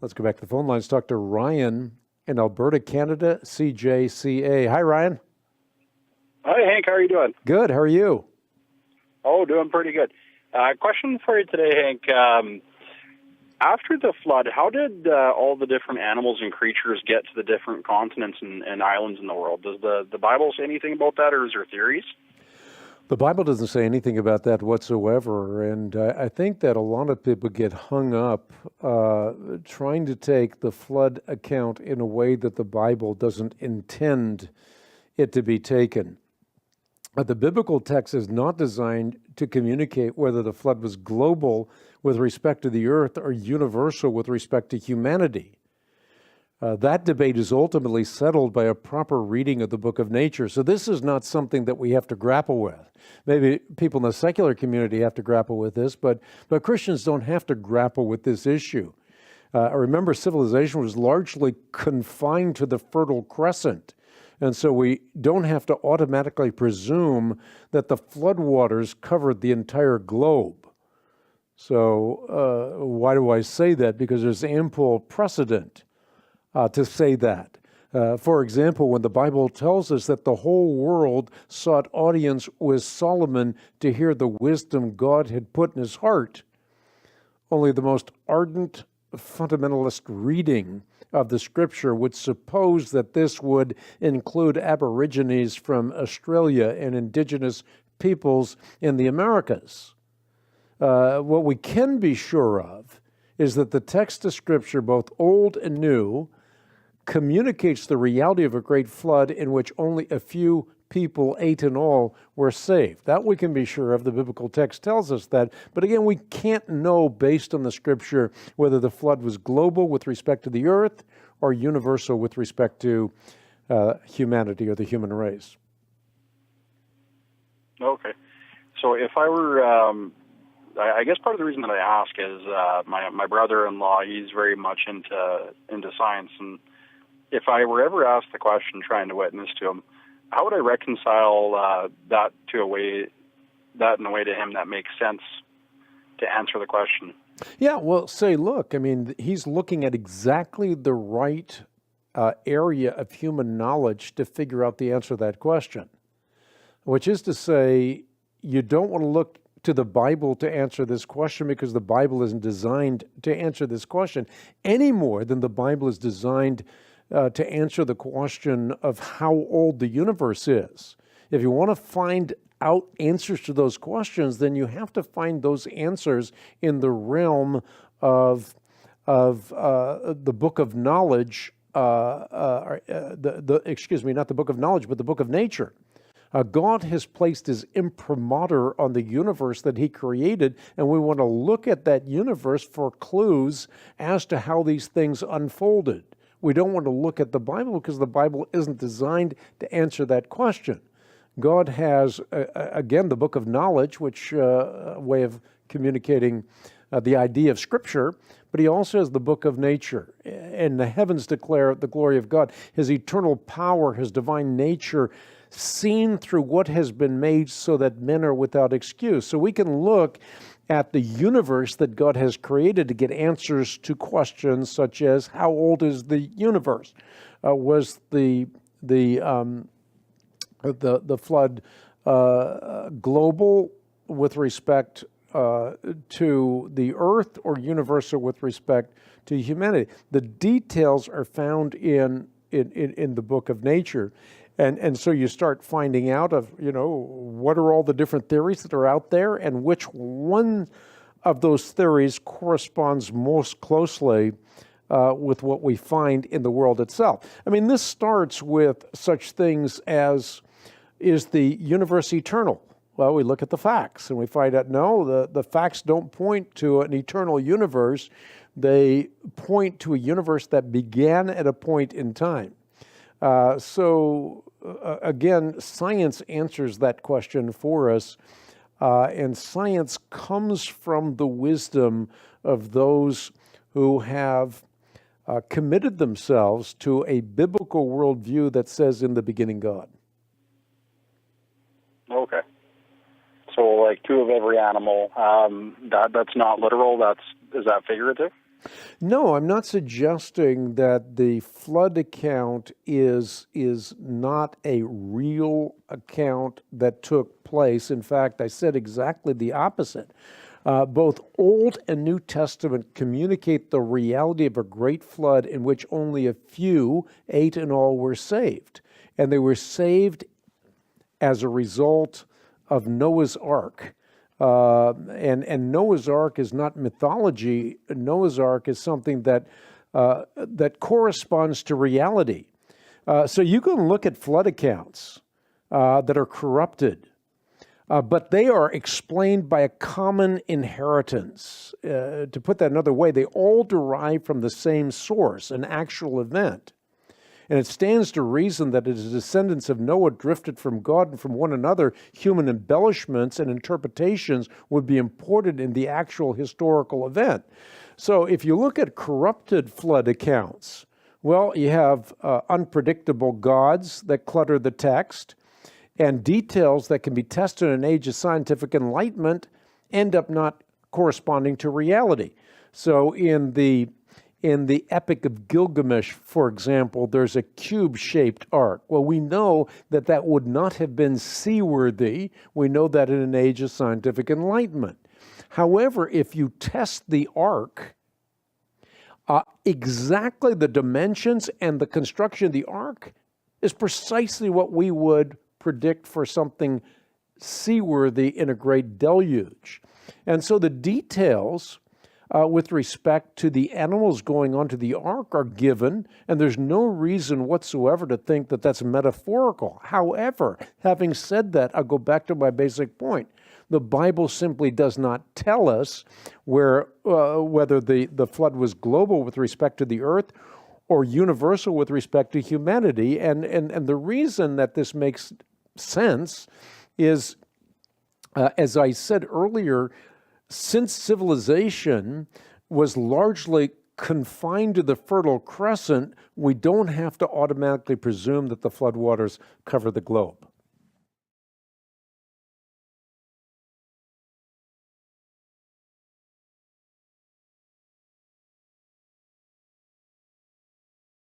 Let's go back to the phone lines. Talk to Ryan in Alberta, Canada, CJCA. Hi, Ryan. Hi, Hank. How are you doing? Good. How are you? Oh, doing pretty good. Question for you today, Hank. After the flood, how did all the different animals and creatures get to the different continents and islands in the world? Does the Bible say anything about that, or is there theories? The Bible doesn't say anything about that whatsoever, and I think that a lot of people get hung up trying to take the flood account in a way that the Bible doesn't intend it to be taken. The biblical text is not designed to communicate whether the flood was global with respect to the earth or universal with respect to humanity. That debate is ultimately settled by a proper reading of the book of nature. So this is not something that we have to grapple with. Maybe people in the secular community have to grapple with this, but Christians don't have to grapple with this issue. Remember, civilization was largely confined to the Fertile Crescent. And so we don't have to automatically presume that the floodwaters covered the entire globe. So why do I say that? Because there's ample precedent to say that. For example, when the Bible tells us that the whole world sought audience with Solomon to hear the wisdom God had put in his heart, only the most ardent fundamentalist reading of the scripture would suppose that this would include Aborigines from Australia and indigenous peoples in the Americas. What we can be sure of is that the text of scripture, both old and new, communicates the reality of a great flood in which only a few people, 8 in all, were saved. That we can be sure of. The biblical text tells us that. But again, we can't know based on the scripture whether the flood was global with respect to the earth or universal with respect to humanity or the human race. Okay. So if I were, I guess part of the reason that I ask is my brother-in-law, he's very much into science, and if I were ever asked the question trying to witness to him, how would I reconcile that in a way to him that makes sense to answer the question? Yeah, well, say, look, I mean, he's looking at exactly the right area of human knowledge to figure out the answer to that question, which is to say, you don't want to look to the Bible to answer this question because the Bible isn't designed to answer this question any more than the Bible is designed to answer the question of how old the universe is. If you want to find out answers to those questions, then you have to find those answers in the realm of the book of knowledge. Excuse me, not the book of knowledge, but the book of nature. God has placed his imprimatur on the universe that he created, and we want to look at that universe for clues as to how these things unfolded. We don't want to look at the Bible because the Bible isn't designed to answer that question. God has, again, the book of knowledge, which way of communicating the idea of Scripture, but he also has the book of nature. And the heavens declare the glory of God. His eternal power, his divine nature, seen through what has been made so that men are without excuse. So we can look at the universe that God has created to get answers to questions such as how old is the universe? Was the flood global with respect to the earth or universal with respect to humanity? The details are found in the book of nature. And so you start finding out of, what are all the different theories that are out there and which one of those theories corresponds most closely with what we find in the world itself. I mean, this starts with such things as, is the universe eternal? Well, we look at the facts and we find out, no, the facts don't point to an eternal universe. They point to a universe that began at a point in time. Again, science answers that question for us, and science comes from the wisdom of those who have committed themselves to a biblical worldview that says, in the beginning, God. Okay. So like two of every animal, that's not literal, is that figurative? No, I'm not suggesting that the flood account is not a real account that took place. In fact, I said exactly the opposite. Both Old and New Testament communicate the reality of a great flood in which only a few, 8 in all, were saved. And they were saved as a result of Noah's Ark. And Noah's Ark is not mythology. Noah's Ark is something that that corresponds to reality. So you can look at flood accounts that are corrupted, but they are explained by a common inheritance. To put that another way, they all derive from the same source, an actual event. And it stands to reason that as descendants of Noah drifted from God and from one another, human embellishments and interpretations would be imported in the actual historical event. So if you look at corrupted flood accounts, well, you have unpredictable gods that clutter the text, and details that can be tested in an age of scientific enlightenment end up not corresponding to reality. So in the Epic of Gilgamesh, for example, there's a cube-shaped ark. Well, we know that that would not have been seaworthy. We know that in an age of scientific enlightenment. However, if you test the ark, exactly the dimensions and the construction of the ark is precisely what we would predict for something seaworthy in a great deluge. And so the details with respect to the animals going onto the ark are given, and there's no reason whatsoever to think that that's metaphorical. However, having said that, I'll go back to my basic point. The Bible simply does not tell us whether the flood was global with respect to the earth or universal with respect to humanity. And the reason that this makes sense is, as I said earlier, since civilization was largely confined to the Fertile Crescent, we don't have to automatically presume that the floodwaters cover the globe.